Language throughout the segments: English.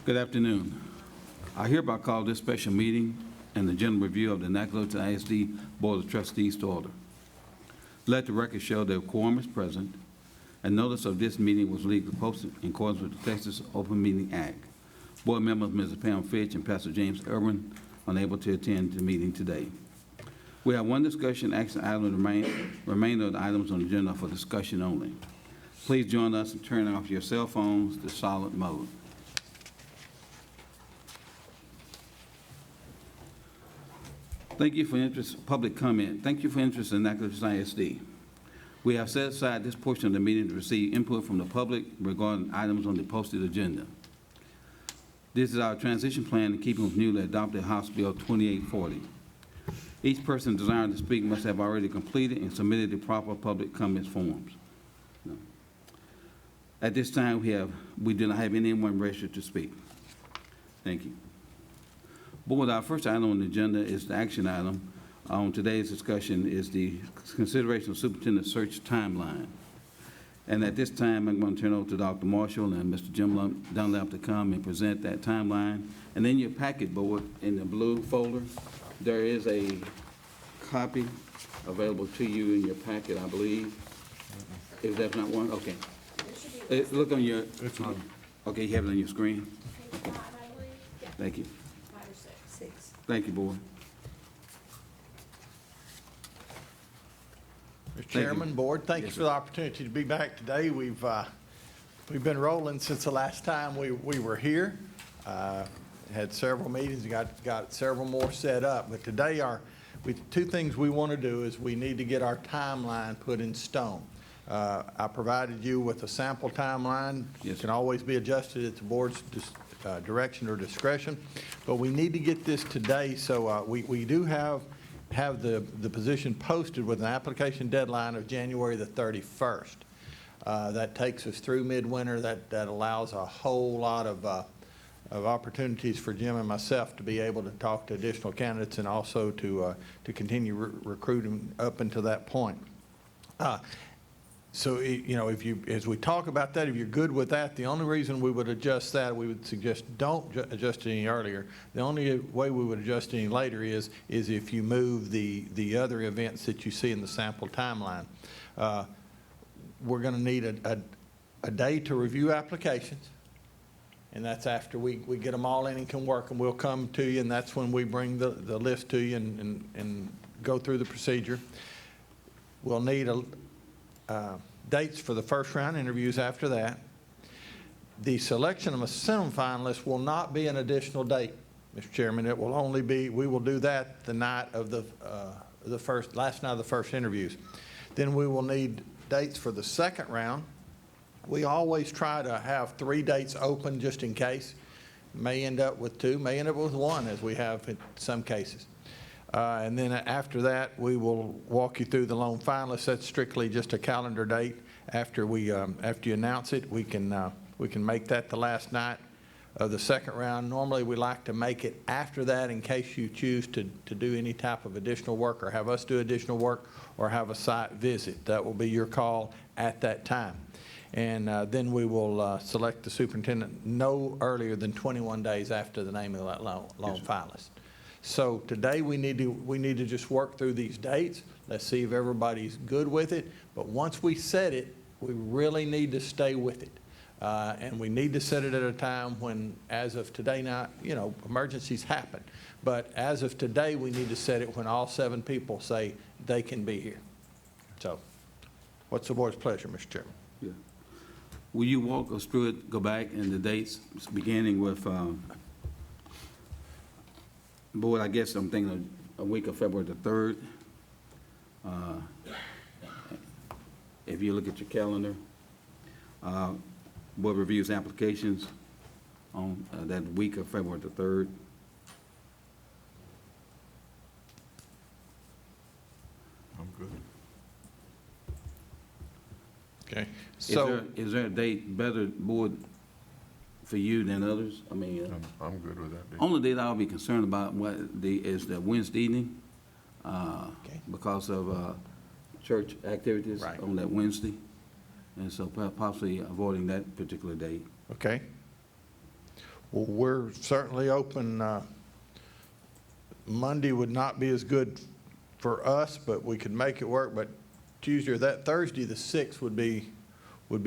Good afternoon. I hereby call this special meeting and the general review of the NISD Board of Trustees to order. Let the record show that a quorum is present, and notice of this meeting was legally posted in accordance with the Texas Open Meeting Act. Board members Mrs. Pam Fitch and Pastor James Irwin unable to attend the meeting today. We have one discussion action item, remainder of the items on the agenda for discussion only. Please join us in turning off your cell phones to silent mode. Thank you for interest, public comment. Thank you for interest in NISD. We have set aside this portion of the meeting to receive input from the public regarding items on the posted agenda. This is our transition plan in keeping with newly adopted House Bill 2840. Each person desiring to speak must have already completed and submitted the proper public comments forms. At this time, we do not have anyone registered to speak. Thank you. Board, our first item on the agenda is the action item on today's discussion is the consideration of superintendent search timeline. And at this time, I'm going to turn over to Dr. Marshall and Mr. Jim Dunlap to come and present that timeline. And in your packet, Board, in the blue folder, there is a copy available to you in your packet, I believe. If that's not one, okay. Look on your, it's on. Okay, you have it on your screen? Okay. Thank you. Thank you, Board. Mr. Chairman, Board, thank you for the opportunity to be back today. We've been rolling since the last time we were here. Had several meetings, got several more set up. But today, two things we want to do is we need to get our timeline put in stone. I provided you with a sample timeline. Yes. It can always be adjusted at the board's direction or discretion, but we need to get this today. So we do have the position posted with an application deadline of January the 31st. That takes us through midwinter. That allows a whole lot of opportunities for Jim and myself to be able to talk to additional candidates and also to continue recruiting up until that point. So, you know, as we talk about that, if you're good with that, the only reason we would adjust that, we would suggest don't adjust it any earlier. The only way we would adjust any later is if you move the other events that you see in the sample timeline. We're going to need a day to review applications, and that's after we get them all in and can work, and we'll come to you, and that's when we bring the list to you and go through the procedure. We'll need dates for the first round interviews after that. The selection of a semifinalist will not be an additional date, Mr. Chairman. It will only be, we will do that the night of last night of the first interviews. Then we will need dates for the second round. We always try to have 3 dates open just in case. May end up with 2, may end up with 1, as we have in some cases. And then after that, we will walk you through the lone finalists. That's strictly just a calendar date. After you announce it, we can make that the last night of the second round. Normally, we like to make it after that in case you choose to do any type of additional work or have us do additional work or have a site visit. That will be your call at that time. And then we will select the superintendent no earlier than 21 days after the name of that lone finalist. So today we need to just work through these dates. Let's see if everybody's good with it. But once we set it, we really need to stay with it. And we need to set it at a time when, as of today, now, you know, emergencies happen. But as of today, we need to set it when all 7 people say they can be here. So what's the board's pleasure, Mr. Chairman? Yeah. Will you walk us through it, go back in the dates, beginning with Board, I guess I'm thinking a week of February the 3rd. If you look at your calendar, board reviews applications on that week of February the 3rd. I'm good. Okay. So is there a date better, Board, for you than others? I mean, I'm good with that. Only date I'll be concerned about is the Wednesday evening, because of church activities on that Wednesday, and so possibly avoiding that particular date. Okay. Well, we're certainly open. Monday would not be as good for us, but we could make it work. But Tuesday or that Thursday, the 6th would be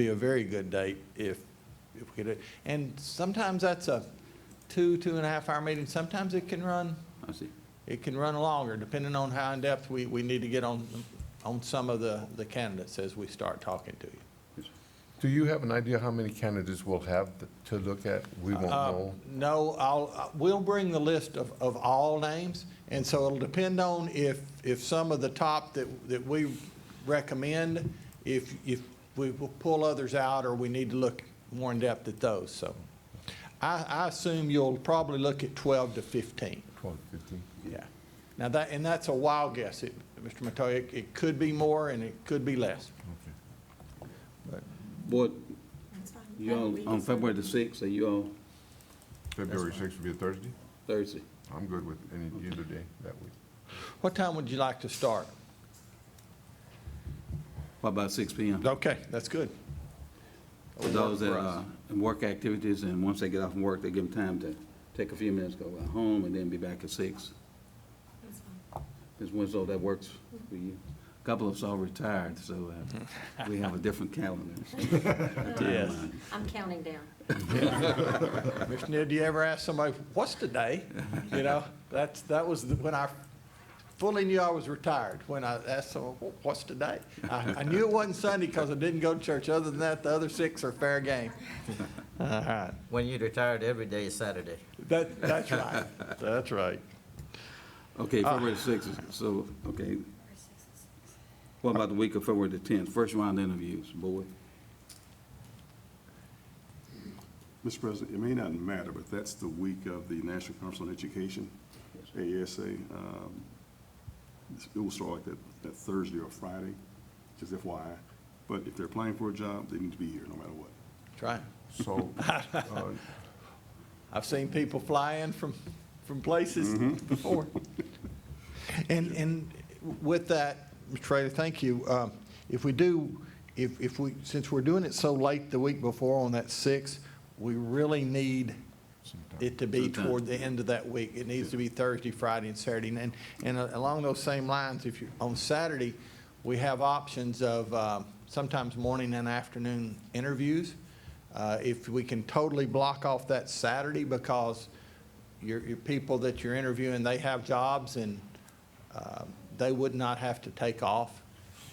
a very good date if we could. And sometimes that's a 2.5 hour meeting. Sometimes it can run. I see. It can run longer, depending on how in-depth we need to get on some of the candidates as we start talking to you. Yes, sir. Do you have an idea how many candidates we'll have to look at? We won't know. No, we'll bring the list of all names, and so it'll depend on if some of the top that we recommend, if we will pull others out, or we need to look more in depth at those. So I assume you'll probably look at 12 to 15. 12, 15? Yeah. Now that's a wild guess, Mr. Montoya. It could be more and it could be less. Okay. But Board, That's fine. you all, on February the 6th, are you all February 6th will be a Thursday? Thursday? I'm good with either day that week. what time would you like to start? What about 6 p.m.? Okay, that's good. For those that are in work activities, and once they get off from work, they give them time to take a few minutes, go home, and then be back at 6. That's fine. Ms. Winslow, that works for you? A couple of us are retired, so we have a different calendar. Yes. I'm counting down. Mr. Neal, do you ever ask somebody, what's today? You know, that was when I fully knew I was retired, when I asked someone, what's today? I knew it wasn't Sunday because I didn't go to church. Other than that, the other 6 are fair game. All right. When you're retired, every day is Saturday. That's right. That's right. Okay, February the 6th, so, okay. What about the week of February the 10th? First round interviews, board? Mr. President, it may not matter, but that's the week of the National Conference on Education, ASA. It will start like that Thursday or Friday, just FYI. But if they're applying for a job, they need to be here no matter what. That's right. So, I've seen people fly in from places before. And with that, Mr. Trader, thank you. If we, since we're doing it so late the week before on that 6th, we really need it to be toward the end of that week. It needs to be Thursday, Friday, and Saturday. And along those same lines, if you on Saturday, we have options of sometimes morning and afternoon interviews. If we can totally block off that Saturday, because your people that you're interviewing, they have jobs, and they would not have to take off,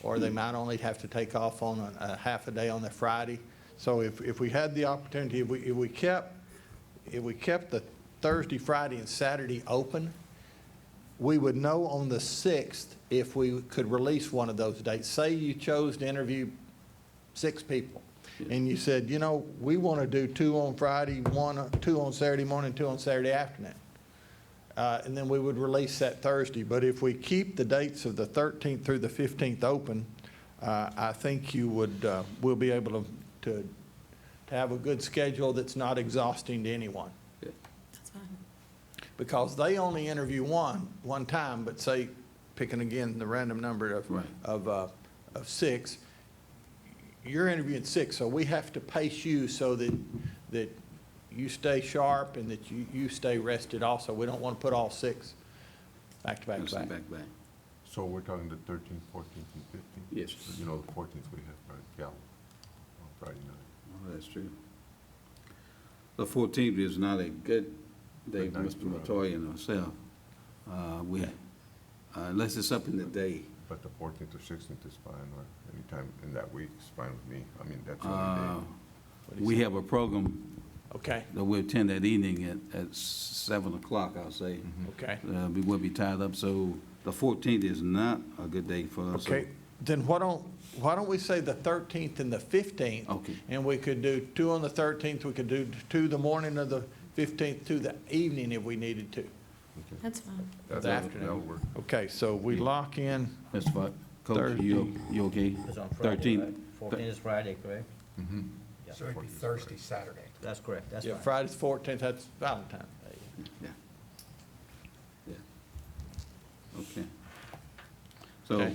or they might only have to take off on a half a day on the Friday. So if we had the opportunity, if we kept the Thursday, Friday, and Saturday open, we would know on the 6th if we could release one of those dates. Say you chose to interview 6 people, and you said, you know, we want to do 2 on Friday, 2 on Saturday morning, 2 on Saturday afternoon. And then we would release that Thursday. But if we keep the dates of the 13th through the 15th open, I think we'll be able to have a good schedule that's not exhausting to anyone. That's fine. Because they only interview one time, but say, picking again the random number of 6, you're interviewing 6, so we have to pace you so that you stay sharp and that you stay rested also. We don't want to put all 6 back to back to back. Back. so we're talking the 13th, 14th, and 15th? Yes. You know, the 14th we have Gallup on Friday night. Oh, that's true. The 14th is not a good day for Mr. Montoya and myself. Unless it's up in the day. But the 14th or 16th is fine, or anytime in that week is fine with me. I mean, that's the only day. We have a program Okay, that we attend that evening at 7 o'clock, I'll say. okay. We will be tied up, so the 14th is not a good day for us. Okay, then why don't we say the 13th and the 15th? Okay. And we could do 2 on the 13th, we could do 2 the morning of the 15th, 2 the evening if we needed to. That's fine. That'll work. Okay, so we lock in, Mr. Coach, Thursday. you okay? It's on Friday, 13th. right? 14 is Friday, correct? Mm-hmm. Yeah. So it'd be Thursday, Saturday. That's correct, that's yeah, fine. Friday's 14th, that's Valentine's Day. Yeah. Yeah. Okay. So, Okay.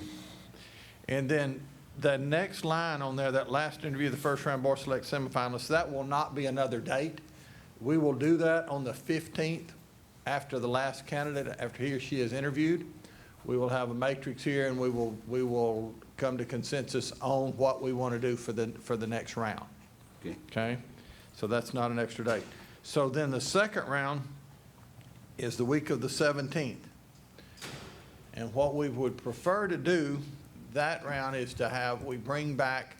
And then the next line on there, that last interview, the first round board select semifinalists, that will not be another date. We will do that on the 15th after the last candidate, after he or she is interviewed. We will have a matrix here, and we will come to consensus on what we want to do for the next round. Okay. Okay? So that's not an extra date. So then the second round is the week of the 17th. And what we would prefer to do, that round is to have, we bring back,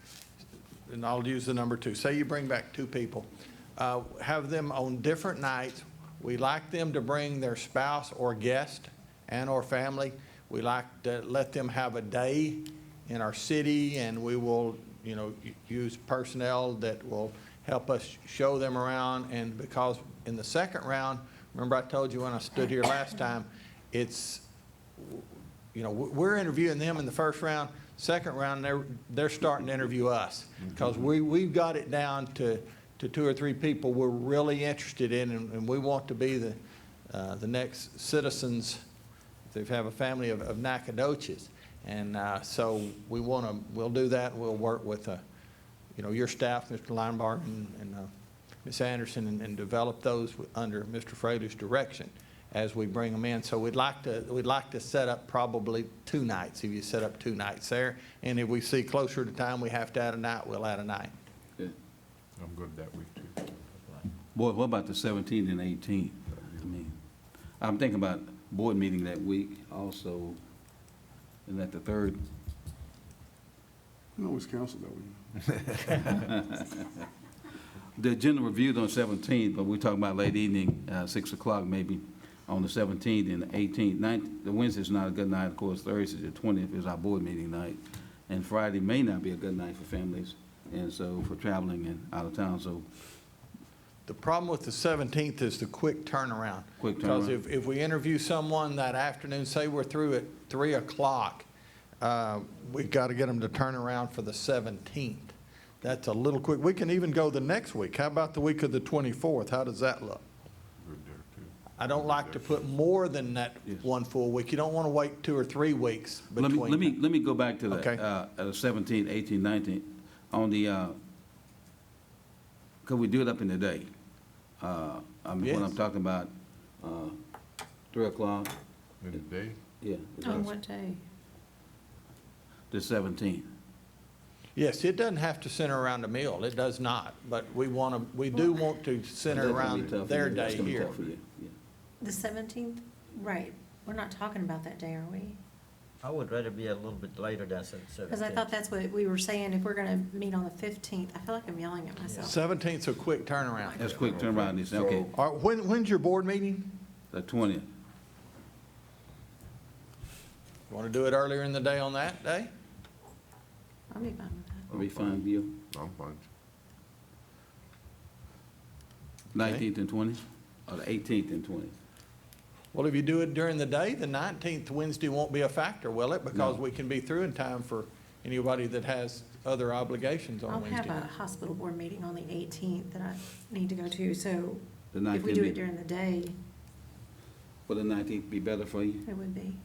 and I'll use the number 2. Say you bring back 2 people. Have them on different nights. We like them to bring their spouse or guest and or family. We like to let them have a day in our city, and we will, use personnel that will help us show them around. And because in the second round, remember I told you when I stood here last time, it's, we're interviewing them in the first round. Second round, they're starting to interview us, because we've got it down to 2 or 3 people we're really interested in, and we want to be the next citizens. If they have a family of Nacogdoches. And so we'll do that. We'll work with, your staff, Mr. Linebarg and Ms. Anderson, and develop those under Mr. Fraley's direction as we bring them in. So we'd like to set up probably 2 nights, if you set up 2 nights there. And if we see closer to time we have to add a night, we'll add a night. Good. I'm good that week too. Boy, what about the 17th and 18th? I mean, I'm thinking about board meeting that week also, and that the 3rd. You can always cancel that week. The agenda reviewed on 17th, but we're talking about late evening, 6 o'clock maybe, on the 17th and the 18th. The Wednesday's not a good night, of course. Thursday, the 20th, is our board meeting night. And Friday may not be a good night for families, and so for traveling and out of town, so. The problem with the 17th is the quick turnaround. Quick Because turnaround. if we interview someone that afternoon, say we're through at 3 o'clock, we've got to get them to turn around for the 17th. That's a little quick. We can even go the next week. How about the week of the 24th? How does that look? Good there too. I don't like to put more than that Yes. one full week. You don't want to wait 2 or 3 weeks between. Let me go back to the Okay. 17th, 18th, 19th. On the, could we do it up in the day? When Yes. I'm talking about 3 o'clock, In the day? yeah, On what day? the 17th. Yes, it doesn't have to center around a meal. It does not. But we do want to center That's gonna be around tough for their you. That's day gonna be here. tough for you. Yeah. The 17th? Right. We're not talking about that day, are we? I would rather be a little bit later than 17th. Because I thought that's what we were saying, if we're going to meet on the 15th. I feel like I'm yelling at myself. 17th's a quick turnaround. That's quick turnaround, this, okay, All right, when's your board meeting? the 20th. You want to do it earlier in the day on that day? I'll be fine with that. Will be fine, Bill? I'm fine. 19th and 20th, or the 18th and 20th? Well, if you do it during the day, the 19th Wednesday won't be a factor, will it? Because No. we can be through in time for anybody that has other obligations on I'll Wednesday. have a hospital board meeting on the 18th that I need to go to, so The if we 19th do be- it during the day, Will the 19th be better for you? it would be.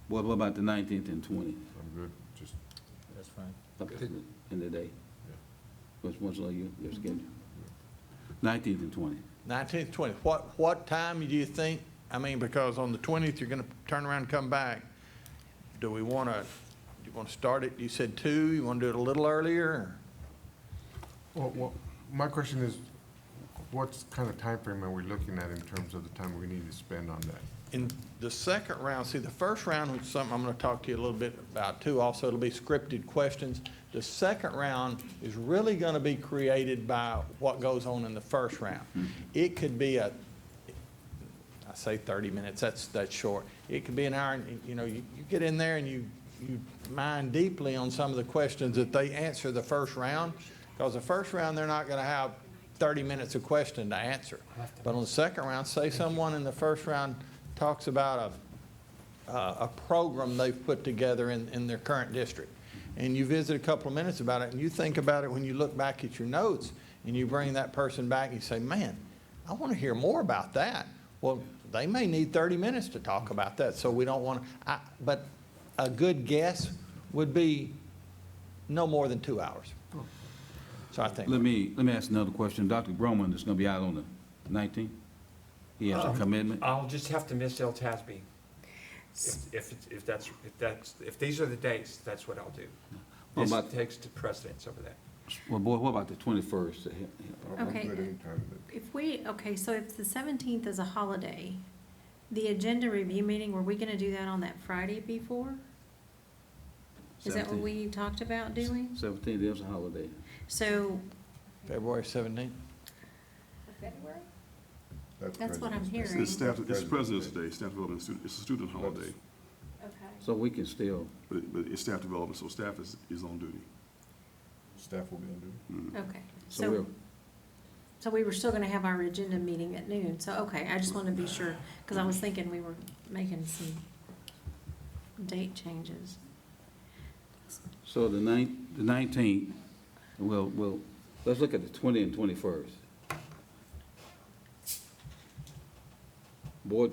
What about the 19th and 20th? I'm good. Just, That's fine. Up in the day? What's your schedule? 19th and 20th. 19th, 20th. What time do you think, I mean, because on the 20th, you're going to turn around and come back. Do we want to, start it, you said 2, you want to do it a little earlier? well, my question is, what kind of time frame are we looking at in terms of the time we need to spend on that? In the second round, see, the first round was something I'm going to talk to you a little bit about too. Also, it'll be scripted questions. The second round is really going to be created by what goes on in the first round. It could be I say 30 minutes, that's short. It could be an hour, and, you get in there and you mine deeply on some of the questions that they answer the first round, because the first round, they're not going to have 30 minutes of question to answer. But on the second round, say someone in the first round talks about a program they've put together in their current district. And you visit a couple of minutes about it, and you think about it when you look back at your notes, and you bring that person back and you say, man, I want to hear more about that. Well, they may need 30 minutes to talk about that, so we don't want to, but a good guess would be no more than 2 hours. So I think. Let me ask another question. Dr. Groman is going to be out on the 19th? He has a commitment? I'll just have to miss El Tasby. If these are the dates, that's what I'll do. What This about- takes the precedence over that. Well, boy, what about the 21st? I'm Okay. good anytime. So if the 17th is a holiday, the agenda review meeting, were we gonna do that on that Friday before? Is that what 17th. we talked about doing? 17th is a holiday. So, February 17th? That's what I'm President's Day. hearing. It's staff, it's President's President's Day. Day, staff development, it's a student holiday, okay. So we can still, but it's staff development, so staff is on duty. Staff will be on duty. Okay, so we'll, so we were still gonna have our agenda meeting at noon, so, okay, I just wanted to be sure, because I was thinking we were making some date changes. so the 19th, we'll, let's look at the 20th and 21st. Board,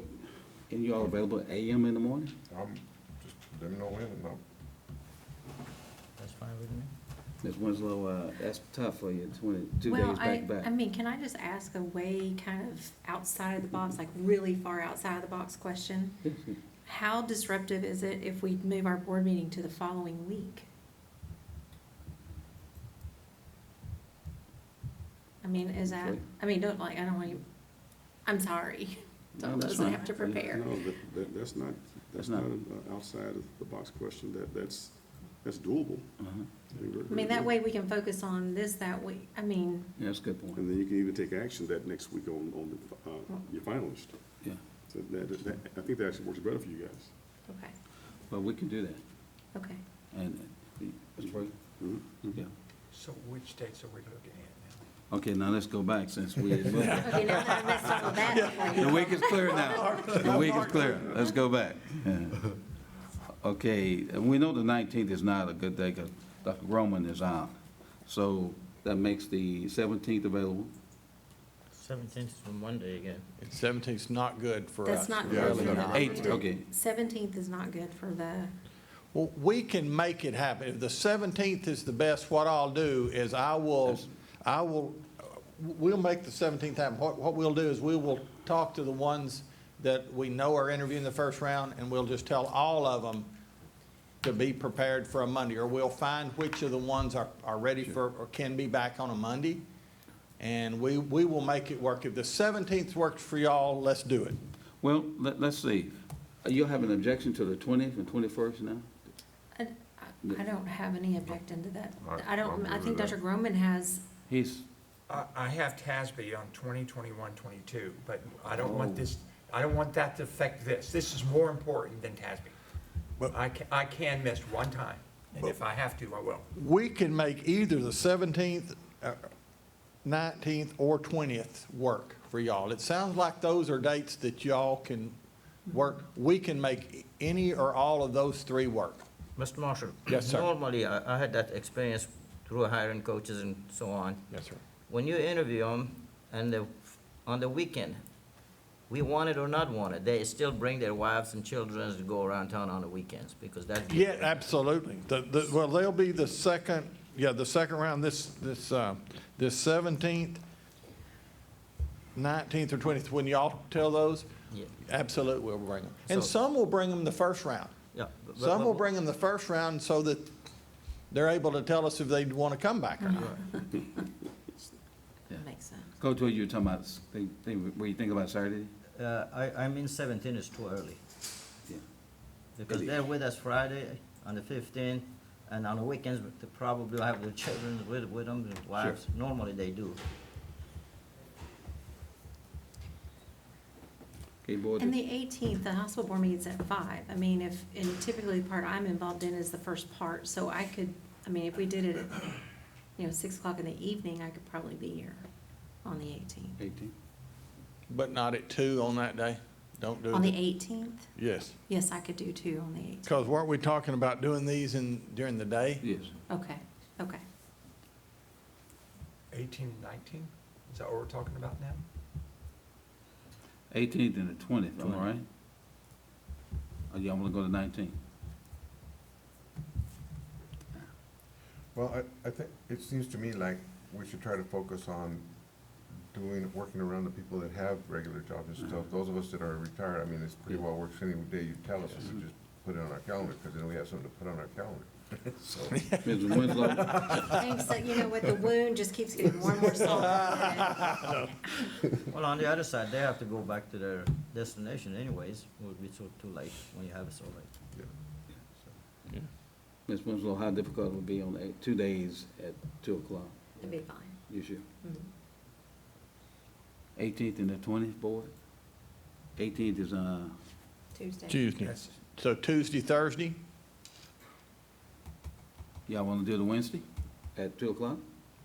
and you all available at AM in the morning? Just let me know when, and That's fine with me. Ms. Winslow, that's tough for you, 22 Well, days back to I back. mean, can I just ask a way kind of outside of the box, like really far outside of the box question? Yes, yes. How disruptive is it if we move our board meeting to the following week? I mean, is that, Okay. I mean, don't like, I don't want you, I'm sorry, to all No, that's those that fine. have to prepare. No, that's not, That's that's not- not an outside of the box question, that's doable. Uh-huh. I mean, that way we can focus on this that week, I mean, Yeah, that's a good point. And then you can even take action that next week on your finalist. Yeah, So that, I think that actually works better for you guys. okay, well, we can do that. okay. And, Mr. President? Mhm, mhm. Yeah. So which dates are we looking at now? Okay, now let's go back since we, Okay, now that I missed all of that. the week is clear now. The week is clear. Let's go back. Yeah. Okay, and we know the 19th is not a good day because Dr. Roman is out. So that makes the 17th available. 17th is from Monday again. 17th is not good for us. That's not Yeah, good it's for not the. Eight, okay. 17th is not good for the, Well, we can make it happen. If the 17th is the best, what I'll do is we'll make the 17th happen. What we'll do is we will talk to the ones that we know are interviewing the first round, and we'll just tell all of them to be prepared for a Monday, or we'll find which of the ones are ready for, or can be back on a Monday, and we will make it work. If the 17th works for y'all, let's do it. Well, let's see. You have an objection to the 20th and 21st now? I don't have any objection to that. I'm I good think with Dr. that. Groman has, He's, I have TASB on 20, 21, 22, but I don't want this, I don't want that to affect this. This is more important than TASB. But- I can miss one time, and if I have to, I will. We can make either the 17th, 19th, or 20th work for y'all. It sounds like those are dates that y'all can work. We can make any or all of those three work. Mr. Marshall? Yes, sir. Normally, I had that experience through hiring coaches and so on. Yes, sir. When you interview them, and on the weekend, we want it or not want it, they still bring their wives and children to go around town on the weekends, because that's. Yeah, absolutely. Well, they'll be the second round, this 17th, 19th, or 20th. When y'all tell those, Yeah, absolutely, we'll bring them. And So- some will bring them the first round. yeah. Some will bring them the first round so that they're able to tell us if they want to come back or not. makes sense. Coach, what you were talking about, what you think about Saturday? I mean 17 is too early, Yeah. because they're with us Friday on the 15th, and on the weekends, they probably have their children with them, their wives. Normally they do. Okay, board. And the 18th, the hospital board meeting's at 5. I mean, and typically the part I'm involved in is the first part, so I mean, if we did it at, 6 o'clock in the evening, I could probably be here on the 18th. 18. But not at 2 on that day? Don't do it. On the 18th? Yes. Yes, I could do 2 on the 18th. Because weren't we talking about doing these during the day? Yes. Okay, okay. 18 and 19, is that what we're talking about now? 18th and the 20th, am I right? Or y'all want to go to 19th? Well, I think, it seems to me like we should try to focus on working around the people that have regular jobs and stuff. Those of us that are retired, I mean, it's pretty well works any day you tell us, we just put it on our calendar, because then we have something to put on our calendar. So, Ms. Winslow? Thanks, you know what, the wound just keeps getting more and more salty. Well, on the other side, they have to go back to their destination anyways. It would be too late when you have it so late. yeah. Ms. Winslow, how difficult it would be on 2 days at 2 o'clock? It'd be fine. You sure? Mhm. 18th and the 20th, board? 18th is, Tuesday. Tuesday. Yes. So Tuesday, Thursday? y'all want to do the Wednesday at 2 o'clock?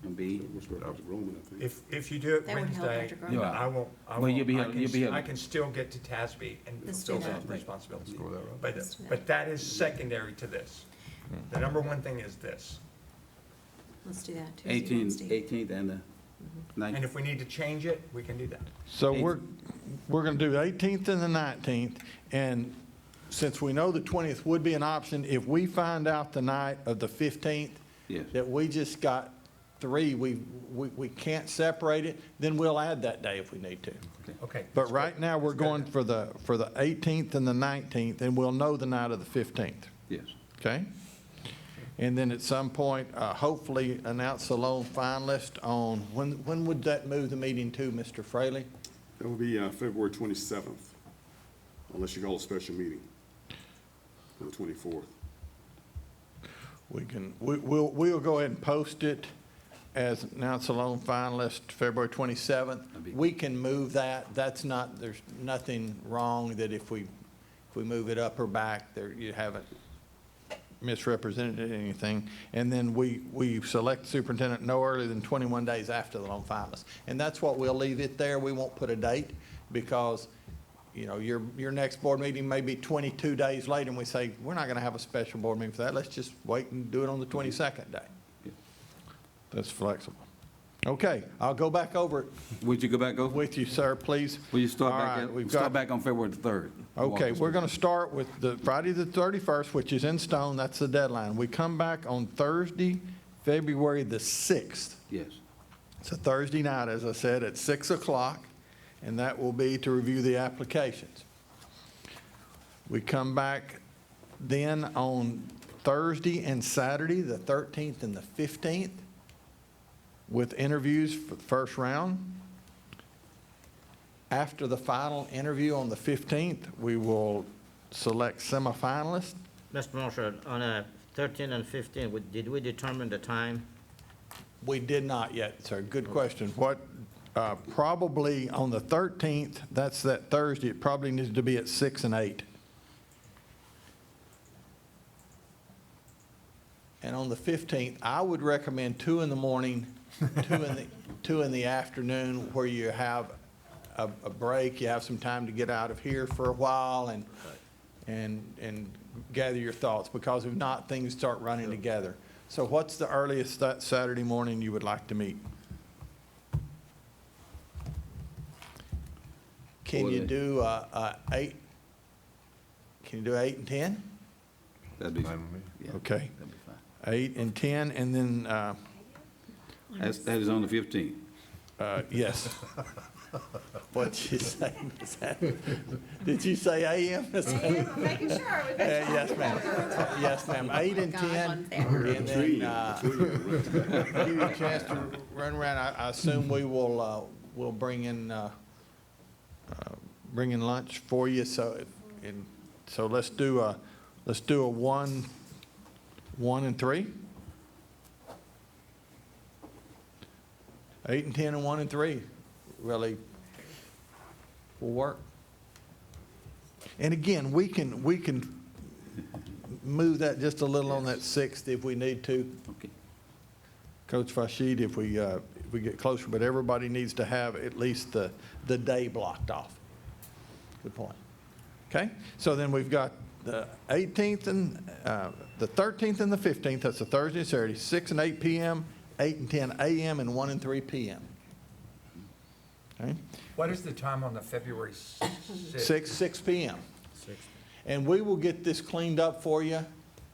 And be, Mr. Dr. Roman, I think. If you do it That would help, Wednesday, Dr. Graham. Yeah. I won't, Well, you'll be able- I can still get to TASB and Let's do fulfill that. those responsibilities. Let's go that route. But, Let's do that. but that is secondary to this. The number one thing is this. Let's do that, Tuesday, Wednesday. 18th and the 19th. And if we need to change it, we can do that. So we're going to do the 18th and the 19th, and since we know the 20th would be an option, if we find out the night of the 15th Yes. that we just got 3, we can't separate it, then we'll add that day if we need to. Okay. But right now, we're going for the 18th and the 19th, and we'll know the night of the 15th, Yes. okay? And then at some point, hopefully announce the lone finalist on, when would that move the meeting to, Mr. Fraley? That will be February 27th, unless you call a special meeting on the 24th. We'll go ahead and post it as announce a lone finalist, February 27th. We can move that. That's not, there's nothing wrong that if we move it up or back, there, you haven't misrepresented anything. And then we select superintendent no earlier than 21 days after the lone finalist. And that's what we'll leave it there. We won't put a date because, you know, your next board meeting may be 22 days later, and we say, we're not going to have a special board meeting for that. Let's just wait and do it on the 22nd day. That's flexible. Okay, I'll go back over it Would you go back over? with you, sir, please. Will you start All back right, at, we've start got- back on February the 3rd? Okay, we're going to start with the Friday the 31st, which is in stone. That's the deadline. We come back on Thursday, February the 6th. Yes. It's a Thursday night, as I said, at 6 o'clock, and that will be to review the applications. We come back then on Thursday and Saturday, the 13th and the 15th, with interviews for the first round. After the final interview on the 15th, we will select semifinalists. Mr. Marshall, on 13 and 15, did we determine the time? We did not yet, sir. Good question. What, probably on the 13th, that's that Thursday, it probably needs to be at 6 and 8. And on the 15th, I would recommend 2 in the morning, 2 in the afternoon, where you have a break, you have some time to get out of here for a while and gather your thoughts, because if not, things start running together. So what's the earliest that Saturday morning you would like to meet? Can you do 8? Can you do 8 and 10? That'd be, Fine with me. yeah, Okay, that'd be fine. 8 and 10, and then, That is on the 15th. yes. What'd you say, Ms. Adams? Did you say AM? I'm making sure. Yes, ma'am. Yes, ma'am. 8 and 10, and then give you a chance to run around. I assume we will, we'll bring in lunch for you. So, so let's do a 1 and 3. 8 and 10 and 1 and 3 really will work. And again, we can move that just a little on that 6th if we need to. Okay. Coach Fashid, if we get closer, but everybody needs to have at least the day blocked off. Good point. Okay, so then we've got the 18th and the 13th and the 15th, that's a Thursday and Saturday, 6 and 8 p.m., 8 and 10 a.m., and 1 and 3 p.m. Okay, What is the time on the February 6th? 6 p.m. And we will get this cleaned up for you,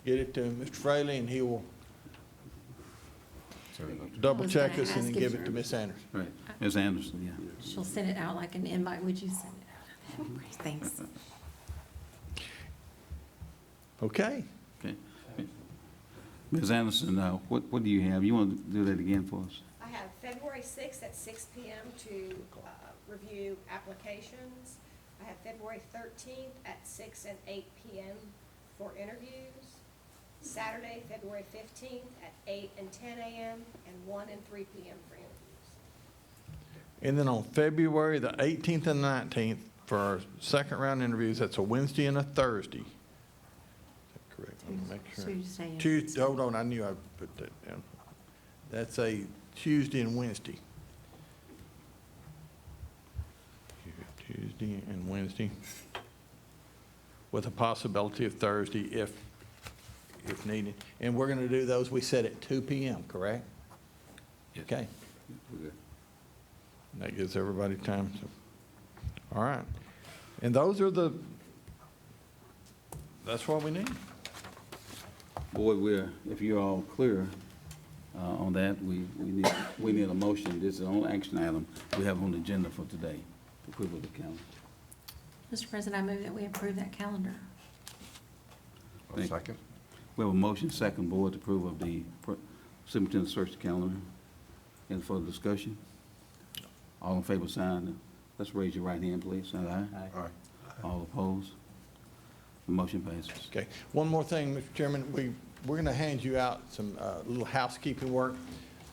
get it to Mr. Fraley, and he will double was check gonna us and then ask give if- it to Ms. Anderson. Right, Ms. Anderson, yeah. She'll send it out like an invite. Would you send it out? Thanks. Okay. Okay. Ms. Anderson, what do you have? You want to do that again for us? I have February 6th at 6 PM to review applications. I have February 13th at 6 and 8 PM for interviews. Saturday, February 15th at 8 and 10 AM, and 1 and 3 PM for interviews. And then on February the 18th and 19th, for our second round interviews, that's a Wednesday and a Thursday. Is that correct? Let me make sure. Tuesday. Tuesday, hold on, I knew I put that down. That's a Tuesday and Wednesday. Tuesday and Wednesday, with a possibility of Thursday if needed. And we're gonna do those, we said at 2 PM, correct? Yes. Okay, We're good. that gives everybody time, so, all right. And those are that's what we need. Board, if you're all clear on that, we need a motion. This is the only action item we have on the agenda for today, approval of the calendar. Mr. President, I move that we approve that calendar. Thank you. Second? We have a motion, second, board to approve of the superintendent search calendar. Any further discussion? All in favor, sign. Let's raise your right hand, please. Sign aye. All right. All opposed? The motion passes. Okay, one more thing, Mr. Chairman, we're gonna hand you out some little housekeeping work.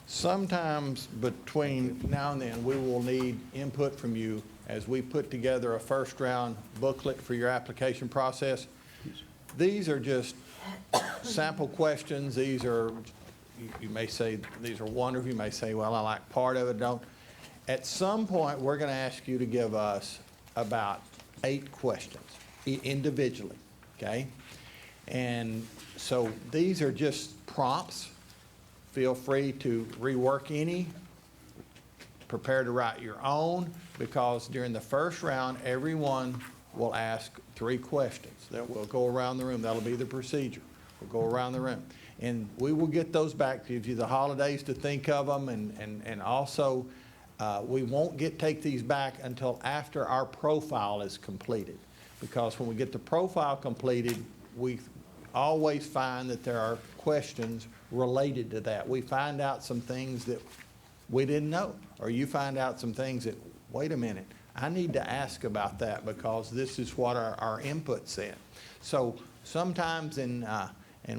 Sometimes between now and then, we will need input from you as we put together a first-round booklet for your application process. These are just sample questions. These are, you may say, these are wonderful. You may say, well, I like part of it, don't. At some point, we're going to ask you to give us about 8 questions individually, okay? And so these are just prompts. Feel free to rework any. Prepare to write your own, because during the first round, everyone will ask 3 questions that will go around the room. That'll be the procedure. We'll go around the room. And we will get those back, give you the holidays to think of them, and also we won't take these back until after our profile is completed. Because when we get the profile completed, we always find that there are questions related to that. We find out some things that we didn't know, or you find out some things that, wait a minute, I need to ask about that because this is what our input said. So sometimes and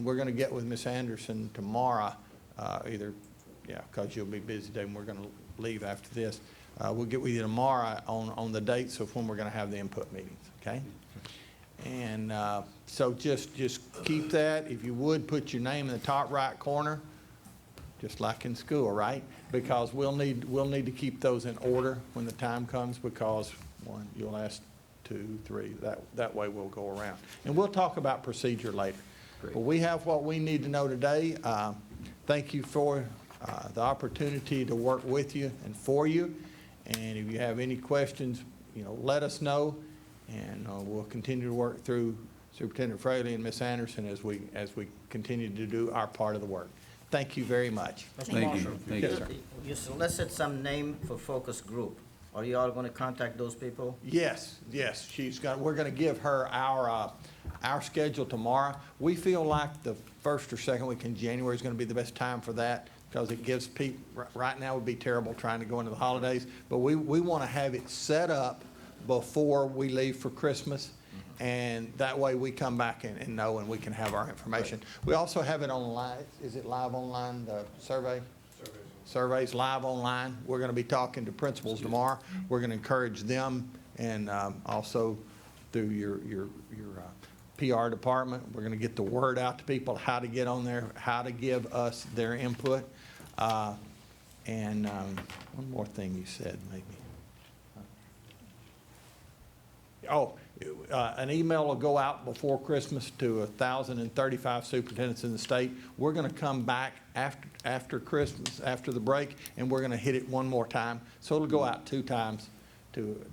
we're going to get with Ms. Anderson tomorrow, because you'll be busy today and we're going to leave after this. We'll get with you tomorrow on the dates of when we're going to have the input meetings, okay? And so just keep that. If you would, put your name in the top right corner, just like in school, right? Because we'll need to keep those in order when the time comes, because one, you'll ask 2, 3, that way we'll go around. And we'll talk about procedure later. Great. But we have what we need to know today. Thank you for the opportunity to work with you and for you. And if you have any questions, let us know, and we'll continue to work through Superintendent Fraley and Ms. Anderson as we continue to do our part of the work. Thank you very much. Thank you. Thank you. Yes, sir. You solicit some name for focus group. Are you all going to contact those people? Yes, we're going to give her our schedule tomorrow. We feel like the first or second week in January is going to be the best time for that, because it gives people, right now would be terrible trying to go into the holidays, but we want to have it set up before we leave for Christmas, and that way we come back and know, and we can have our information. We also have it online. Is it live online, the survey? Surveys live online. We're going to be talking to principals tomorrow. We're going to encourage them, and also through your PR department, we're going to get the word out to people how to get on there, how to give us their input. And one more thing you said, maybe. An email will go out before Christmas to 1,035 superintendents in the state. We're going to come back after Christmas, after the break, and we're going to hit it one more time. So it'll go out 2 times to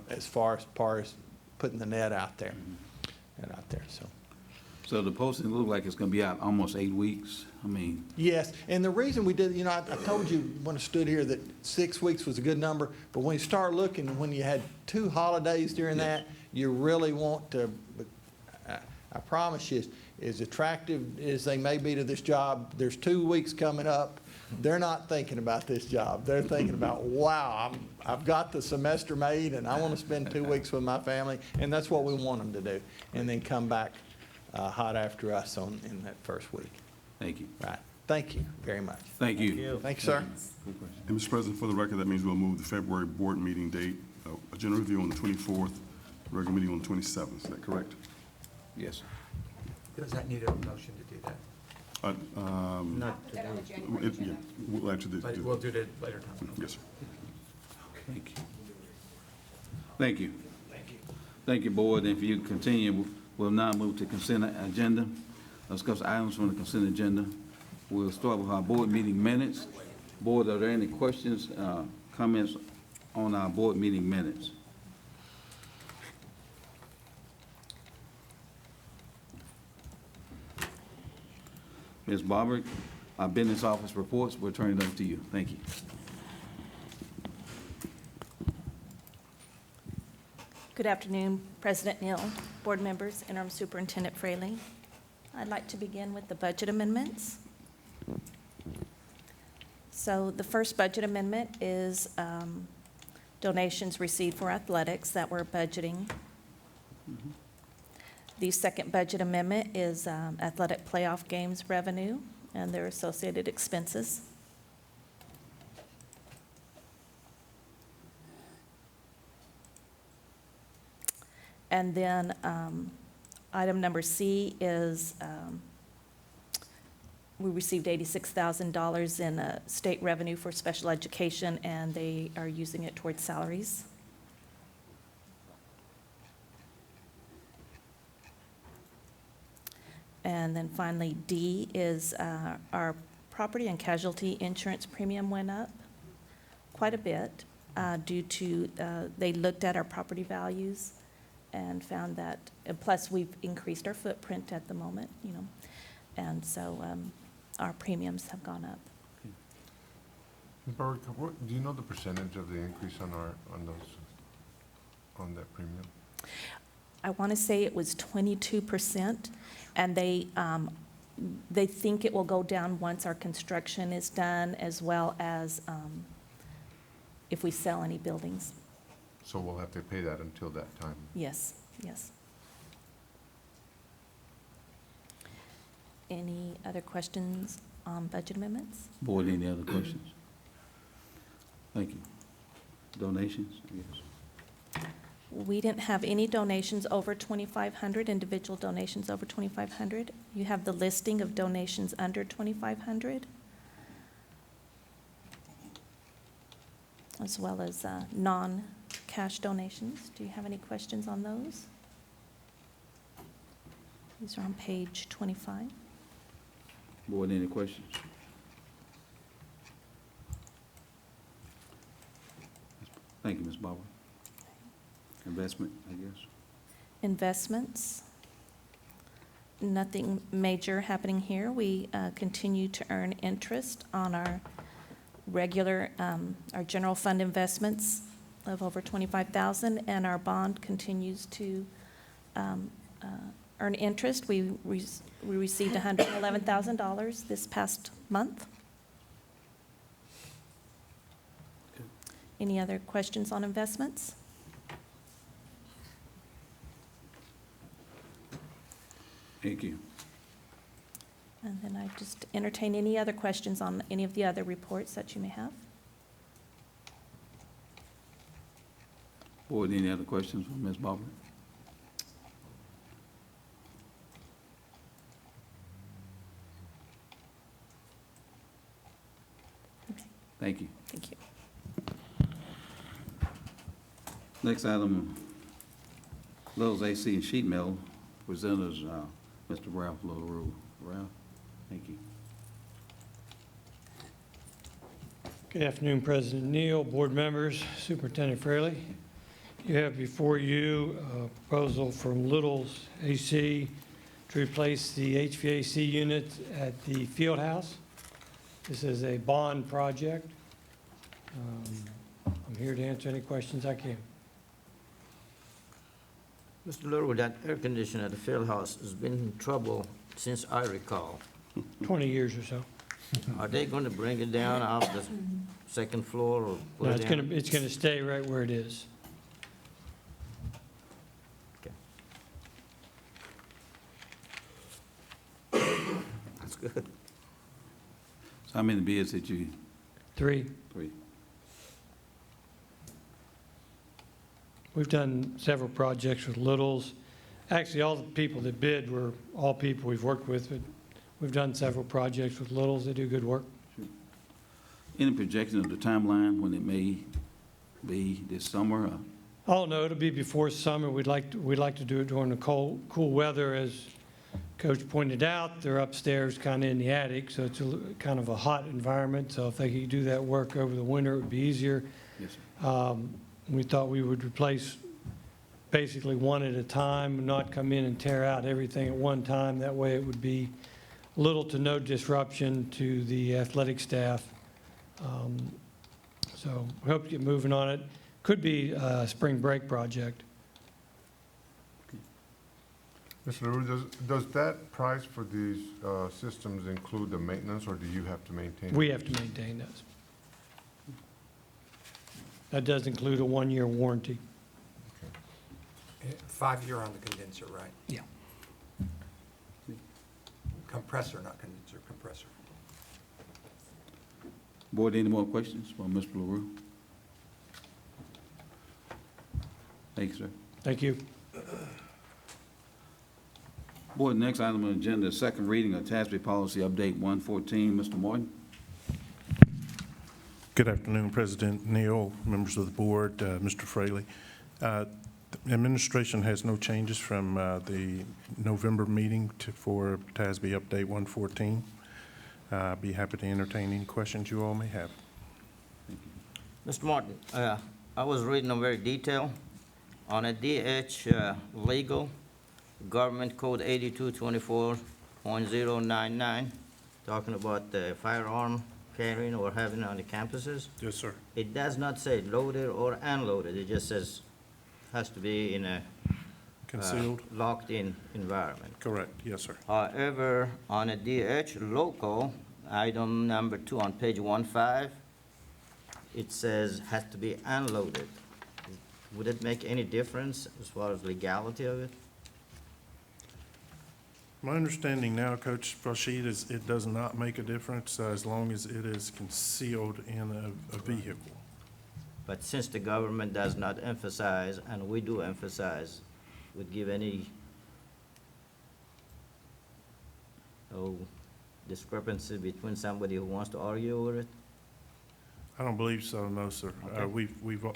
as far as putting the net out there. So the posting look like it's gonna be out almost 8 weeks. I mean, Yes, and the reason we did, I told you when I stood here that 6 weeks was a good number, but when you start looking, when you had 2 holidays during that, you really want to, I promise you, as attractive as they may be to this job, there's 2 weeks coming up. They're not thinking about this job. They're thinking about, wow, I've got the semester made and I want to spend 2 weeks with my family. And that's what we want them to do. And then come back hot after us in that first week. thank you. Right. Thank you very much. Thank you. Thank you, sir. And Mr. President, for the record, that means we'll move the February board meeting date, agenda review on the 24th, regular meeting on the 27th. Is that correct? Yes. Does that need a motion to do that? Not I'll put that on the January agenda. We'll actually But do we'll do it at a later time. Yes, sir. Thank you. Thank you. Thank you, board. If you continue, we'll now move to consent agenda. Discuss items from the consent agenda. We'll start with our board meeting minutes. Board, are there any questions, comments on our board meeting minutes? Ms. Barber, our business office reports, we'll turn it over to you. Thank you. Good afternoon, President Neal, board members, Interim Superintendent Fraley. I'd like to begin with the budget amendments. So the first budget amendment is donations received for athletics that we're budgeting. The second budget amendment is athletic playoff games revenue and their associated expenses. And then item number C is we received $86,000 in state revenue for special education, and they are using it towards salaries. And then finally, D is our property and casualty insurance premium went up quite a bit due to, they looked at our property values and found that, and plus we've increased our footprint at the moment, and so our premiums have gone up. Barbara, do you know the percentage of the increase on that premium? I want to say it was 22%, and they think it will go down once our construction is done, as well as if we sell any buildings. So we'll have to pay that until that time. Yes, yes. Any other questions on budget amendments? Board, any other questions? Thank you. Donations, yes. We didn't have any donations over 2,500, individual donations over 2,500. You have the listing of donations under 2,500, as well as non-cash donations. Do you have any questions on those? These are on page 25. Board, any questions? Thank you, Ms. Barber. Investment, I guess. Investments, nothing major happening here. We continue to earn interest on our regular, our general fund investments of over $25,000, and our bond continues to earn interest. We received $111,000 this past month. Any other questions on investments? Thank you. And then I just entertain any other questions on any of the other reports that you may have. Board, any other questions for Ms. Barber? Okay, Thank you. thank you. Next item, Lowe's AC and Sheet Metal, presenters, Mr. Ralph LaRue. Ralph, thank you. Good afternoon, President Neal, board members, Superintendent Fraley. You have before you a proposal from Little's AC to replace the HVAC unit at the field house. This is a bond project. I'm here to answer any questions I can. Mr. Little, that air conditioner at the field house has been in trouble since I recall. 20 years or so. Are they going to bring it down off the second floor or put No, it down? it's gonna stay right where it is. That's good. So how many bids did you, 3. 3? We've done several projects with Littles. Actually, all the people that bid were all people we've worked with, but we've done several projects with Littles. They do good work. Any projection of the timeline when it may be this summer? Oh, no, it'll be before summer. We'd like to do it during the cool weather. As Coach pointed out, they're upstairs kind of in the attic, so it's kind of a hot environment. So if they could do that work over the winter, it would be easier. Yes, sir. We thought we would replace basically one at a time, not come in and tear out everything at one time. That way it would be little to no disruption to the athletic staff. So we hope to get moving on it. Could be a spring break project. Mr. LaRue, does that price for these systems include the maintenance, or do you have to maintain? We have to maintain those. That does include a 1-year warranty. 5-year on the condenser, right? Yeah. Compressor, not condenser, compressor. Board, any more questions for Mr. LaRue? Thank you, sir. Thank you. Board, next item on the agenda is second reading of TASB Policy Update 114. Mr. Morton? Good afternoon, President Neal, members of the board, Mr. Fraley. The administration has no changes from the November meeting for TASB Update 114. I'd be happy to entertain any questions you all may have. Mr. Martin, I was reading them very detailed. On a DH legal, Government Code 8224.099, talking about the firearm carrying or having on the campuses. Yes, sir. It does not say loaded or unloaded. It just says has to be in a Concealed? locked-in environment. Correct. Yes, sir. However, on a DH local, item number 2 on page 15, it says has to be unloaded. Would it make any difference as far as legality of it? My understanding now, Coach Rashid, is it does not make a difference as long as it is concealed in a vehicle. But since the government does not emphasize, and we do emphasize, would give any discrepancy between somebody who wants to argue over it? I don't believe so, no, sir. Okay.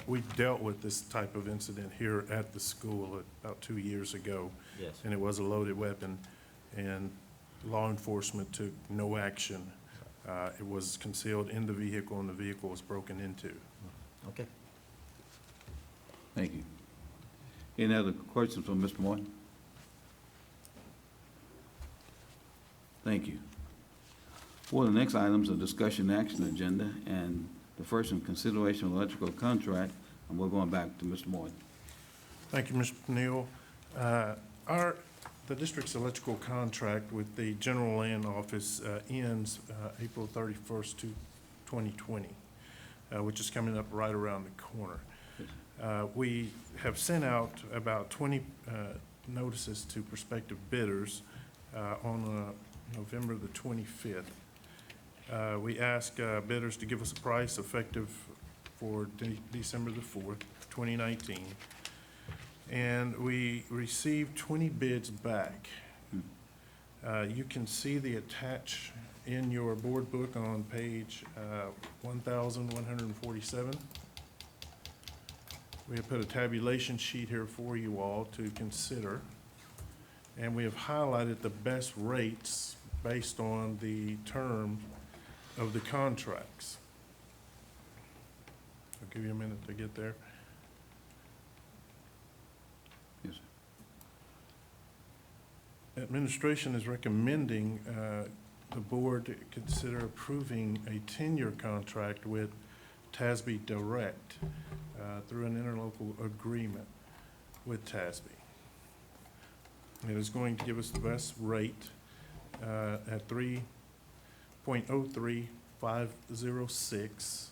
We've dealt with this type of incident here at the school about 2 years ago. Yes. And it was a loaded weapon, and law enforcement took no action. It was concealed in the vehicle, and the vehicle was broken into. Okay. Thank you. Any other questions from Mr. Morton? Thank you. Well, the next items are discussion action agenda, and the first in consideration of electrical contract, and we're going back to Mr. Morton. Thank you, Mr. Neal. The district's electrical contract with the General Land Office ends April 31st, 2020, which is coming up right around the corner. We have sent out about 20 notices to prospective bidders on November the 25th. We ask bidders to give us a price effective for December the 4th, 2019. And we received 20 bids back. You can see the attach in your board book on page 1,147. We have put a tabulation sheet here for you all to consider. And we have highlighted the best rates based on the term of the contracts. I'll give you a minute to get there. Yes, sir. Administration is recommending the board to consider approving a 10-year contract with TASB Direct through an interlocal agreement with TASB. It is going to give us the best rate at 3.03506,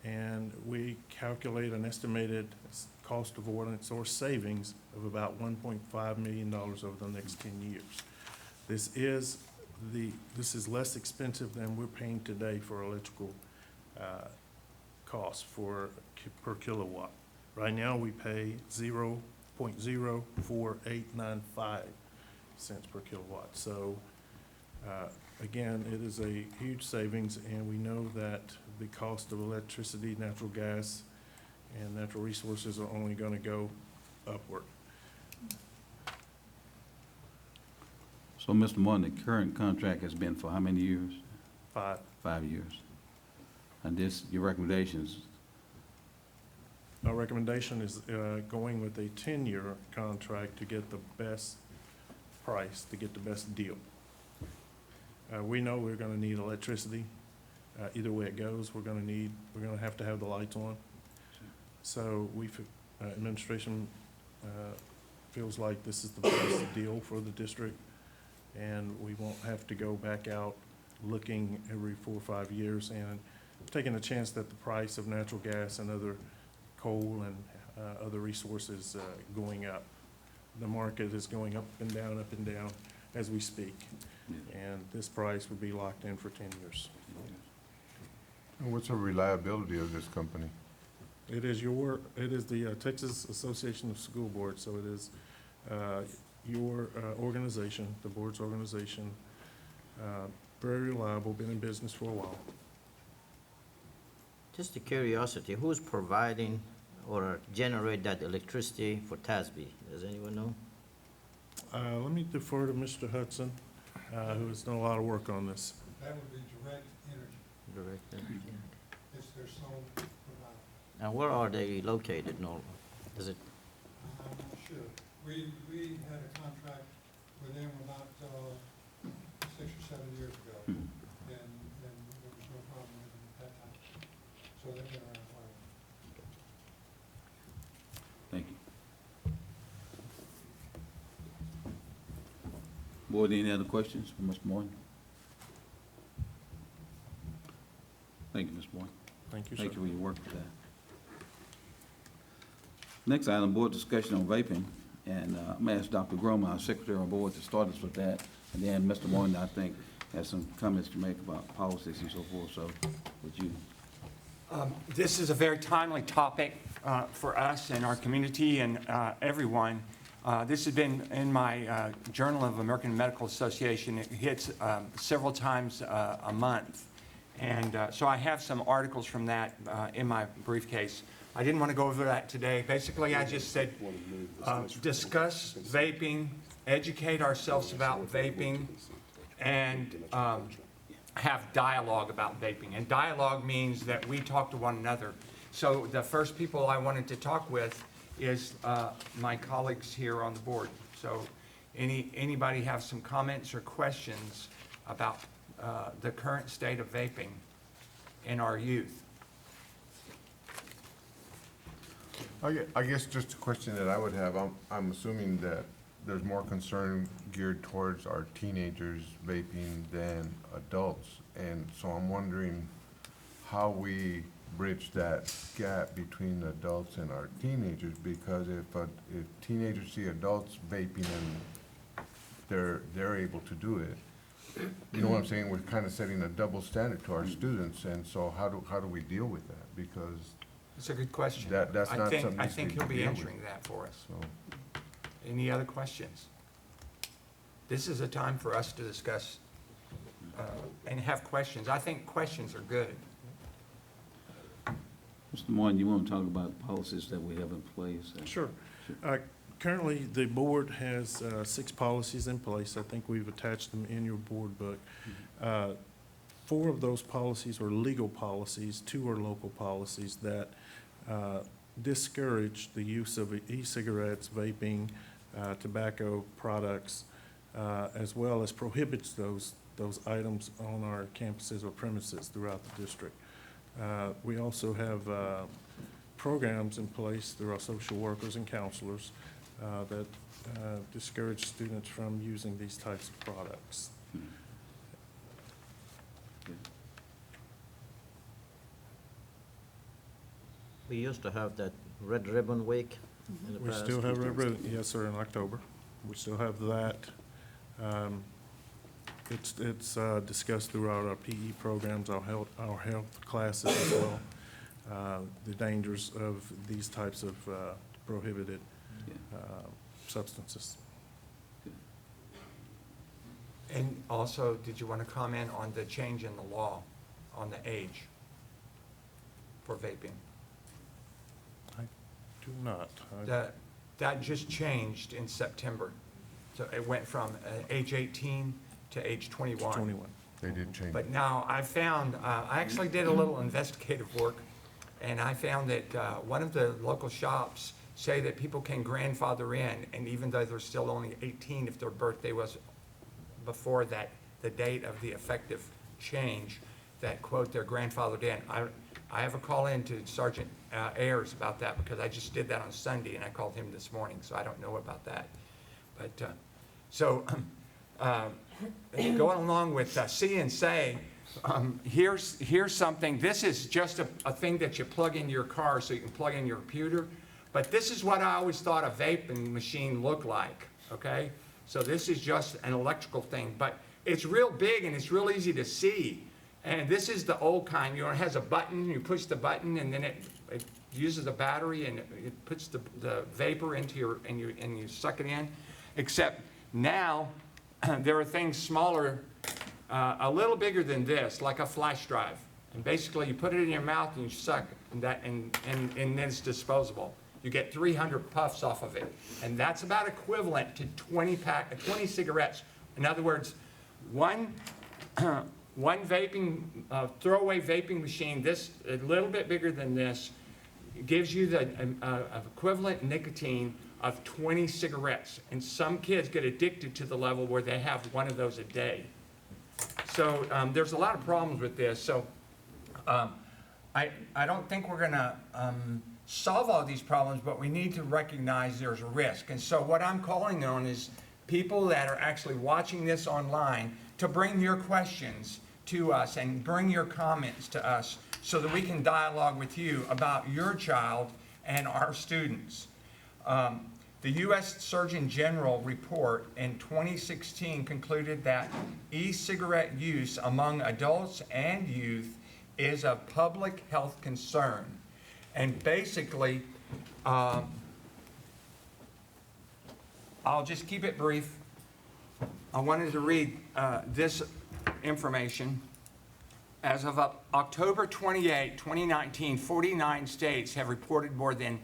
and we calculate an estimated cost avoidance or savings of about $1.5 million over the next 10 years. This is less expensive than we're paying today for electrical costs per kilowatt. Right now, we pay 0.04895 cents per kilowatt. So, again, it is a huge savings, and we know that the cost of electricity, natural gas, and natural resources are only going to go upward. So, Mr. Martin, the current contract has been for how many years? 5. 5 years. And this, your recommendations, Our recommendation is going with a 10-year contract to get the best price, to get the best deal. We know we're going to need electricity. Either way it goes, we're going to have to have the lights on. So administration feels like this is the best deal for the district, and we won't have to go back out looking every 4 or 5 years and taking a chance that the price of natural gas and other coal and other resources going up. The market is going up and down as we speak. And this price would be locked in for 10 years. And what's the reliability of this company? It is the Texas Association of School Boards, so it is your organization, the board's organization, very reliable, been in business for a while. Just a curiosity, who's providing or generate that electricity for TASB? Does anyone know? Let me defer to Mr. Hudson, who has done a lot of work on this. That would be Direct Energy. Direct energy. It's their sole provider. And where are they located, Norman? Is it, I'm not sure. We had a contract with them about 6 or 7 years ago, and there was no problem with them at that time. So they've been around quite a while. thank you. Board, any other questions for Mr. Martin? Thank you, Mr. Martin. Thank you, sir. Thank you for your work with that. Next item, board discussion on vaping, and I'm going to ask Dr. Groma, our Secretary of Board, to start us with that, and then Mr. Martin, I think, has some comments to make about policies and so forth, so would you? This is a very timely topic for us and our community and everyone. This has been in my Journal of American Medical Association. It hits several times a month. And so I have some articles from that in my briefcase. I didn't want to go over that today. Basically, I just said, discuss vaping, educate ourselves about vaping, and have dialogue about vaping. And dialogue means that we talk to one another. So the first people I wanted to talk with is my colleagues here on the board. So anybody have some comments or questions about the current state of vaping in our youth? I guess just a question that I would have, I'm assuming that there's more concern geared towards our teenagers vaping than adults. And so I'm wondering how we bridge that gap between adults and our teenagers, because if teenagers see adults vaping and they're able to do it, you know what I'm saying? We're kind of setting a double standard to our students, and so how do we deal with that? Because It's a good question. that's not something I needs to think be he'll be dealt with. answering that for us. So, Any other questions? This is a time for us to discuss and have questions. I think questions are good. Mr. Martin, you want to talk about policies that we have in place? Sure. Currently, the board has 6 policies in place. I think we've attached them in your board book. 4 of those policies are legal policies, 2 are local policies that discourage the use of e-cigarettes, vaping, tobacco products, as well as prohibits those items on our campuses or premises throughout the district. We also have programs in place through our social workers and counselors that discourage students from using these types of products. We used to have that Red Ribbon Week in the We past. still have Red Ribbon, yes, sir, in October. We still have that. It's discussed throughout our PE programs, our health classes as well, the dangers of these types of prohibited substances. And also, did you want to comment on the change in the law on the age for vaping? I do not. That just changed in September. So it went from age 18 to age 21. 21. They did change. But now I found, I actually did a little investigative work, and I found that one of the local shops say that people can grandfather in, and even though they're still only 18, if their birthday was before the date of the effective change, that quote, they're grandfathered in. I have a call in to Sergeant Ayers about that because I just did that on Sunday, and I called him this morning, so I don't know about that. But, going along with See and Say, here's something. This is just a thing that you plug into your car so you can plug in your computer. But this is what I always thought a vaping machine looked like, okay? So this is just an electrical thing, but it's real big and it's real easy to see. And this is the old kind, it has a button, you push the button and then it uses a battery and it puts the vapor into and you suck it in. Except now, there are things smaller, a little bigger than this, like a flash drive. And basically you put it in your mouth and you suck and then it's disposable. You get 300 puffs off of it. And that's about equivalent to 20 cigarettes. In other words, one vaping, throwaway vaping machine, this a little bit bigger than this, gives you the equivalent nicotine of 20 cigarettes. And some kids get addicted to the level where they have one of those a day. So there's a lot of problems with this. So I don't think we're gonna solve all these problems, but we need to recognize there's a risk. And so what I'm calling on is people that are actually watching this online to bring your questions to us and bring your comments to us so that we can dialogue with you about your child and our students. The U.S. Surgeon General report in 2016 concluded that e-cigarette use among adults and youth is a public health concern. And basically, I'll just keep it brief. I wanted to read this information. As of October 28, 2019, 49 states have reported more than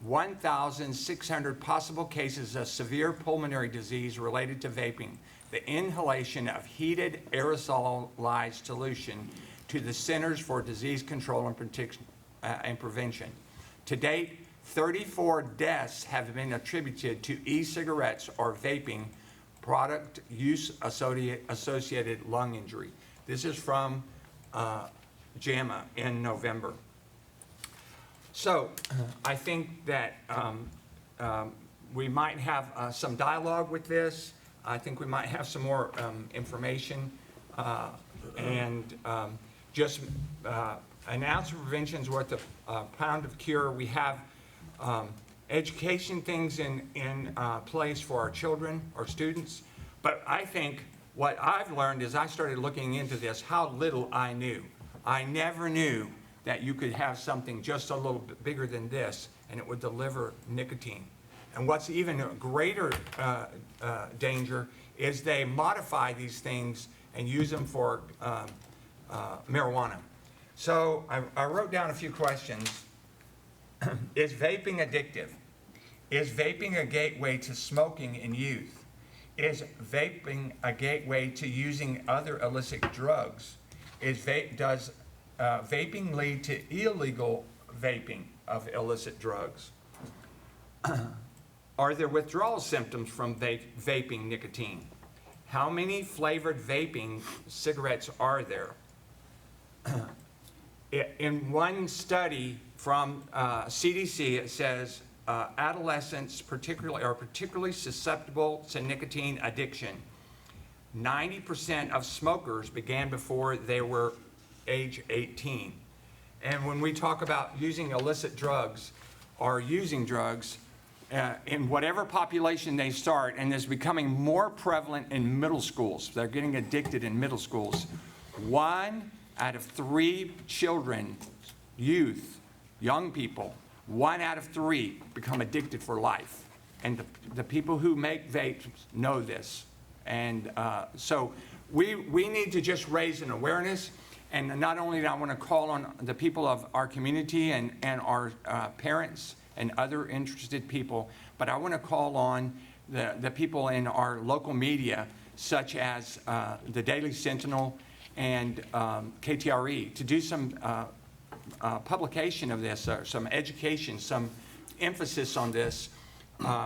1,600 possible cases of severe pulmonary disease related to vaping, the inhalation of heated aerosolized solution, to the Centers for Disease Control and Prevention. To date, 34 deaths have been attributed to e-cigarettes or vaping product use associated lung injury. This is from JAMA in November. So I think that we might have some dialogue with this. I think we might have some more information and just an ounce of prevention is worth a pound of cure. We have education things in place for our children, our students. But I think what I've learned is I started looking into this, how little I knew. I never knew that you could have something just a little bit bigger than this and it would deliver nicotine. And what's even a greater danger is they modify these things and use them for marijuana. So I wrote down a few questions. Is vaping addictive? Is vaping a gateway to smoking in youth? Is vaping a gateway to using other illicit drugs? Does vaping lead to illegal vaping of illicit drugs? Are there withdrawal symptoms from vaping nicotine? How many flavored vaping cigarettes are there? In one study from CDC, it says adolescents are particularly susceptible to nicotine addiction. 90% of smokers began before they were age 18. And when we talk about using illicit drugs or using drugs, in whatever population they start, and it's becoming more prevalent in middle schools. They're getting addicted in middle schools. 1 out of 3 children, youth, young people, 1 out of 3 become addicted for life. And the people who make vapes know this. And so we need to just raise an awareness. And not only do I want to call on the people of our community and our parents and other interested people, but I want to call on the people in our local media, such as the Daily Sentinel and KTRE, to do some publication of this, or some education, some emphasis on this,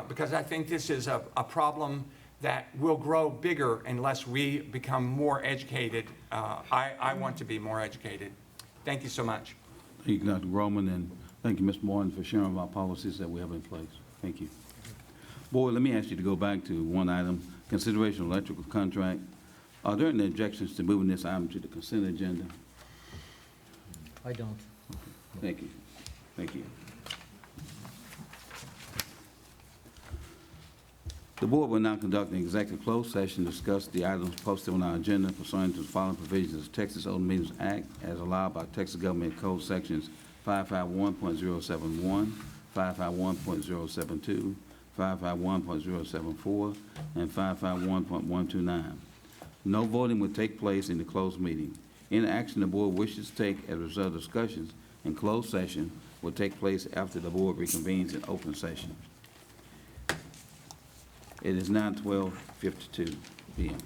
because I think this is a problem that will grow bigger unless we become more educated. I want to be more educated. Thank you so much. Thank you, Dr. Roman, and thank you, Mr. Morton, for sharing our policies that we have in place. Thank you. Board, let me ask you to go back to one item, consideration of electrical contract. Are there any objections to moving this item to the consent agenda? I don't. Thank you. Thank you. The board will now conduct an executive closed session to discuss the items posted on our agenda pursuant to the following provisions of the Texas Open Meetings Act as allowed by Texas Government Code Sections 551.071, 551.072, 551.074, and 551.129. No voting will take place in the closed meeting. Any action the board wishes to take as a result of discussions in closed session will take place after the board reconvenes in open session. It is now 12:52 p.m.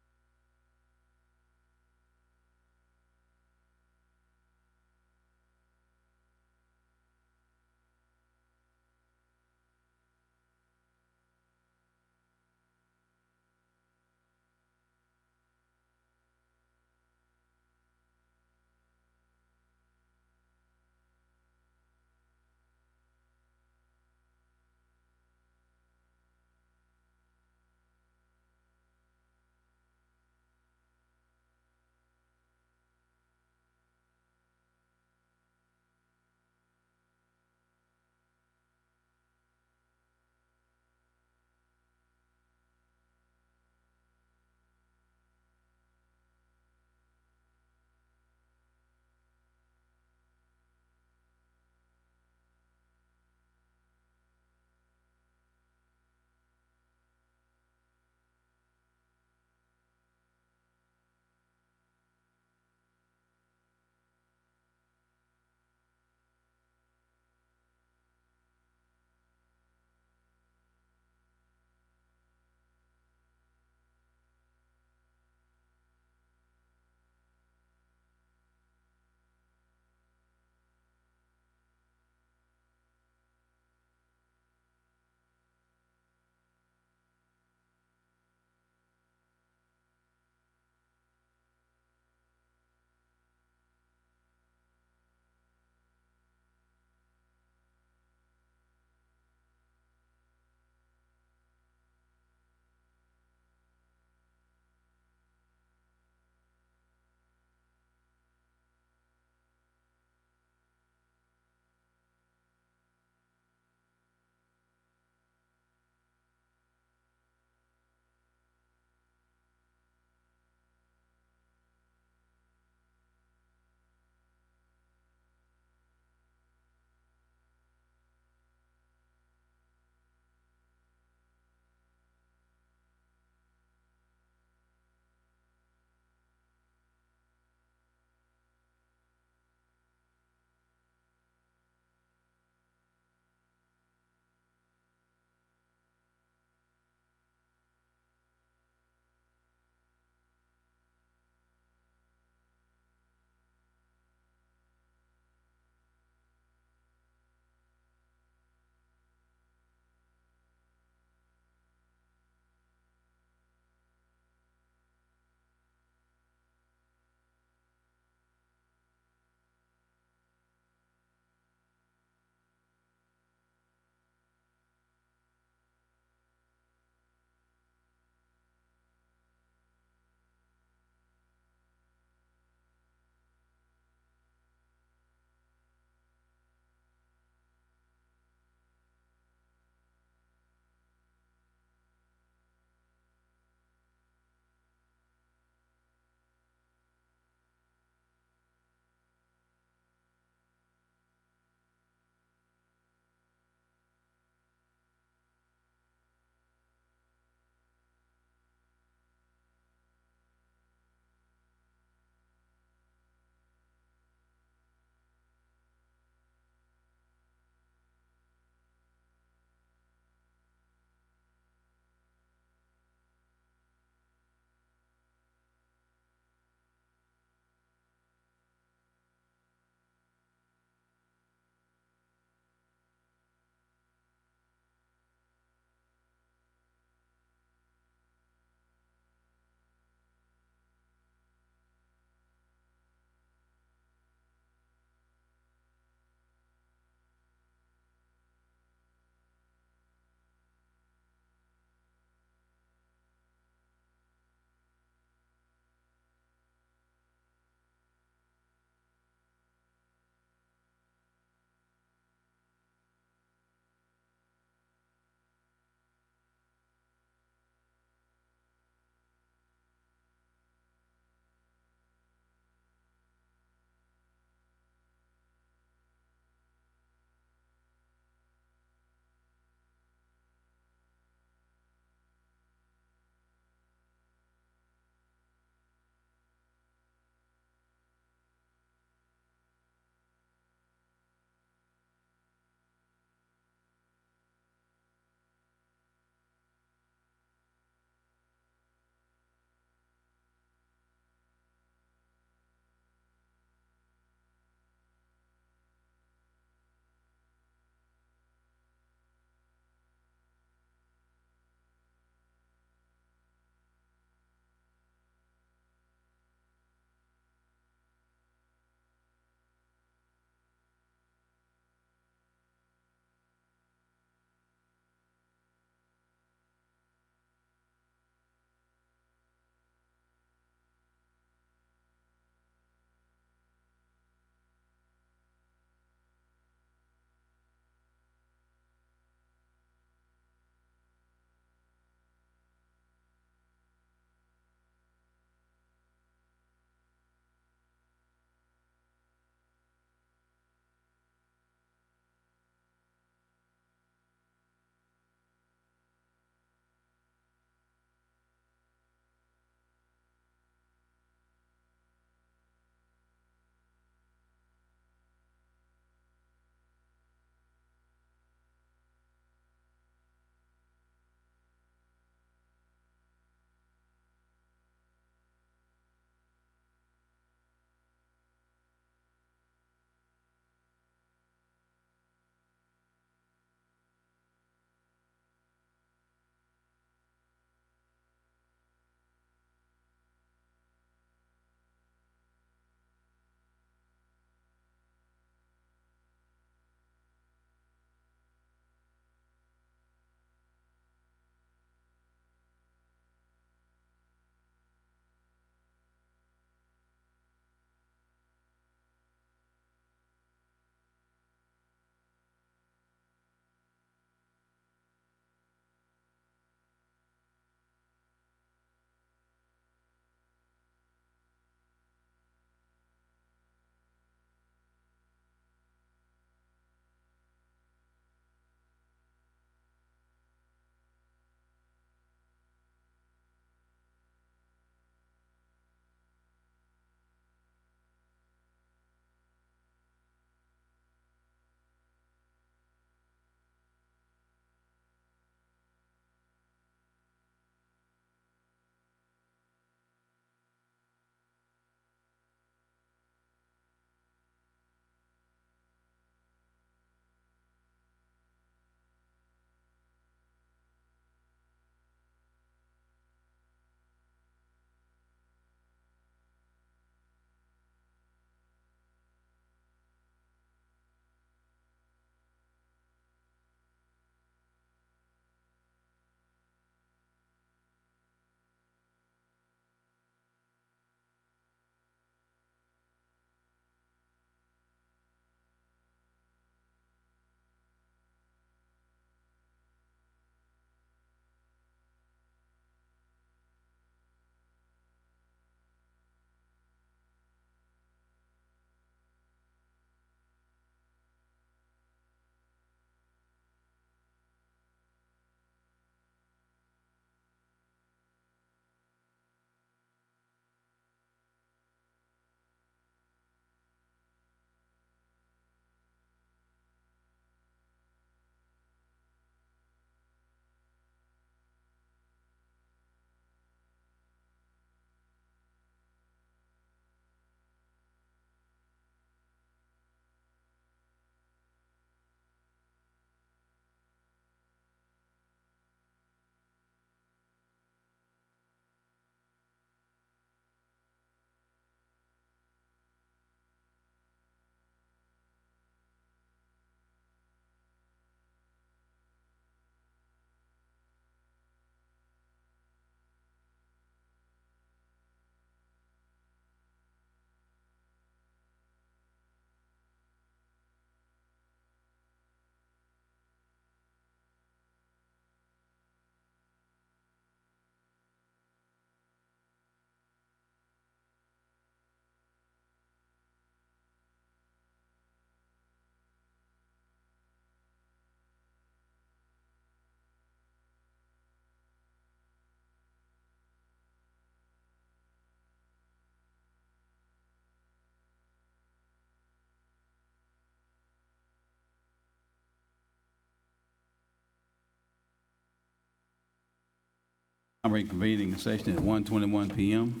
I'm reconvening the session at 1:21 PM.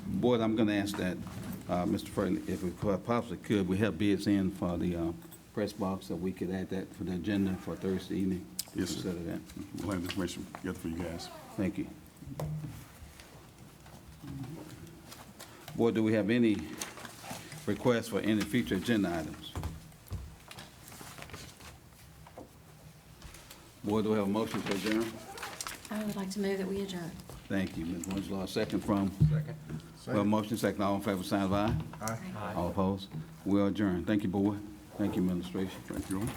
Board, I'm going to ask that, Mr. Fraley, if we possibly could, we have bids in for the press box, so we could add that for the agenda for Thursday evening. Yes, sir. Consider that. We'll have the information together for you guys. Thank you. Board, do we have any requests for any future agenda items? Board, do we have a motion to adjourn? I would like to move that we adjourn. Thank you, Ms. Winslow. Second from? Second. We have a motion, second. All in favor, sign of aye. Aye. All opposed? We are adjourned. Thank you, board. Thank you, administration. Thank you all.